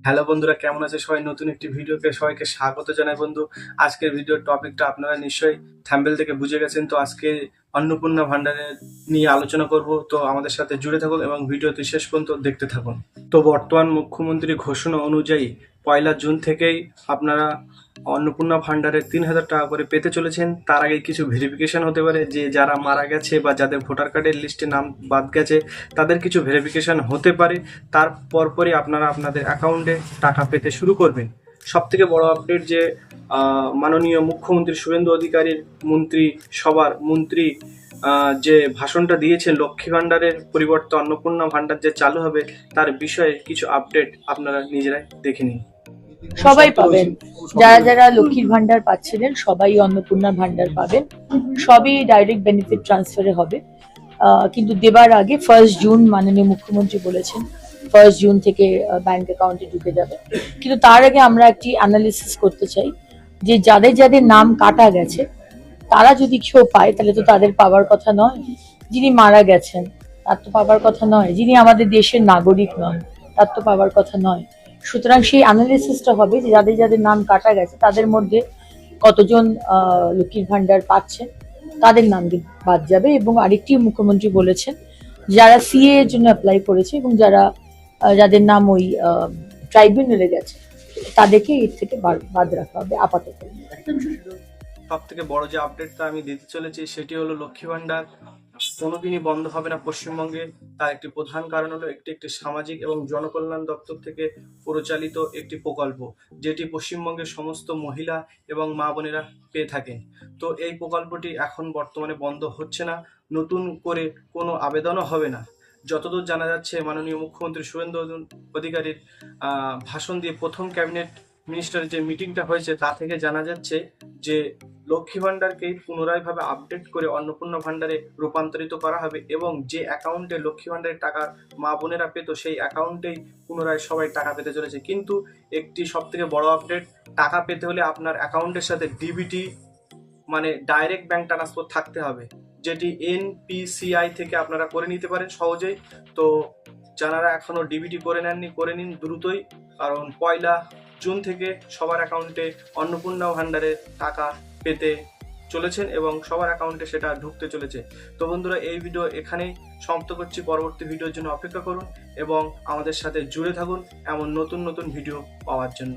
Hello বন্ধুরা, কেমন আছে সবাই? নতুন একটি ভিডিওকে সবাইকে স্বাগত জানাই বন্ধু। আজকের ভিডিওর টপিকটা আপনারা নিশ্চয়ই থাম্বনেল থেকে বুঝে গেছেন। তো আজকে অন্নপূর্ণা ভান্ডারের নিয়ে আলোচনা করব। তো আমাদের সাথে জুড়ে থাকুন এবং ভিডিওটি শেষ পর্যন্ত দেখতে থাকুন। তো বর্তমান মুখ্যমন্ত্রীর ঘোষণা অনুযায়ী 1 জুন থেকেই আপনারা অন্নপূর্ণা ভান্ডারে 3,000 টাকা করে পেতে চলেছেন। তার আগে কিছু ভেরিফিকেশন হতে পারে, যে যারা মারা গেছে বা যাদের ভোটার কার্ডের লিস্টে নাম বাদ গেছে তাদের কিছু ভেরিফিকেশন হতে পারে। তার পরপরই আপনারা আপনাদের অ্যাকাউন্টে টাকা পেতে শুরু করবেন। সব থেকে বড় আপডেট যে মাননীয় মুখ্যমন্ত্রী শুভেন্দু অধিকারীর মন্ত্রী যে ভাষণটা দিয়েছেন, লক্ষ্মী ভান্ডারের পরিবর্তে অন্নপূর্ণা ভান্ডার যে চালু হবে তার বিষয়ে কিছু আপডেট আপনারা নিজেরাই দেখে নিন। সবাই পাবেন, যারা যারা লক্ষ্মীর ভান্ডার পাচ্ছিলেন সবাই অন্নপূর্ণা ভান্ডার পাবেন। সবই ডাইরেক্ট বেনিফিট ট্রান্সফারে হবে, কিন্তু দেবার আগে 1 জুন মাননীয় মুখ্যমন্ত্রী বলেছেন 1 জুন থেকে ব্যাংক অ্যাকাউন্টে ঢুকে যাবে। কিন্তু তার আগে আমরা একটি অ্যানালিসিস করতে চাই যে যাদের যাদের নাম কাটা গেছে তারা যদি কেউ পায় তাহলে তো তাদের পাওয়ার কথা নয়। যিনি মারা গেছেন তার তো পাওয়ার কথা নয়, যিনি আমাদের দেশের নাগরিক নন তার তো পাওয়ার কথা নয়। সুতরাং সেই অ্যানালিসিসটা হবে যে যাদের যাদের নাম কাটা গেছে তাদের মধ্যে কতজন লক্ষ্মীর ভান্ডার পাচ্ছেন, তাদের নাম বাদ যাবে। এবং আরেকটি মুখ্যমন্ত্রী বলেছেন যারা সিএ এর জন্য অ্যাপ্লাই করেছে এবং যাদের নাম ওই ট্রাইব্যুনালে গেছে তাদেরকে এর থেকে বাদ রাখা হবে আপাতত। সব থেকে বড় যে আপডেটটা আমি দিতে চলেছি সেটি হলো লক্ষ্মী ভান্ডার কোনোদিনই বন্ধ হবে না পশ্চিমবঙ্গে। তার একটি প্রধান কারণ হলো একটি সামাজিক এবং জনকল্যাণ দপ্তর থেকে পরিচালিত একটি প্রকল্প, যেটি পশ্চিমবঙ্গের সমস্ত মহিলা এবং মা বোনেরা পেয়ে থাকেন। তো এই প্রকল্পটি এখন বর্তমানে বন্ধ হচ্ছে না, নতুন করে কোনো আবেদনও হবে না। যতদূর জানা যাচ্ছে মাননীয় মুখ্যমন্ত্রী শুভেন্দু অধিকারীর ভাষণ দিয়ে প্রথম ক্যাবিনেট মিনিস্টারের যে মিটিংটা হয়েছে তা থেকে জানা যাচ্ছে যে লক্ষ্মী ভান্ডারকে পুনরায়ভাবে আপডেট করে অন্নপূর্ণা ভান্ডারে রূপান্তরিত করা হবে এবং যে অ্যাকাউন্টে লক্ষ্মী ভান্ডারের টাকা মা বোনেরা পেত সেই অ্যাকাউন্টেই পুনরায় সবাই টাকা পেতে চলেছে। কিন্তু একটি সব থেকে বড় আপডেট, টাকা পেতে হলে আপনার অ্যাকাউন্টের সাথে ডিবিটি মানে ডাইরেক্ট ব্যাংক ট্রান্সফার থাকতে হবে, যেটি এনপিসিআই থেকে আপনারা করে নিতে পারেন সহজেই। তো যারা এখনো ডিবিটি করে নেননি করে নিন দ্রুতই, কারণ 1 জুন থেকে সবার অ্যাকাউন্টে অন্নপূর্ণা ভান্ডারে টাকা পেতে চলেছেন এবং সবার অ্যাকাউন্টে সেটা ঢুকতে চলেছে। তো বন্ধুরা, এই ভিডিও এখানেই সমাপ্ত করছি। পরবর্তী ভিডিওর জন্য অপেক্ষা করুন এবং আমাদের সাথে জুড়ে থাকুন এমন নতুন নতুন ভিডিও পাওয়ার জন্য।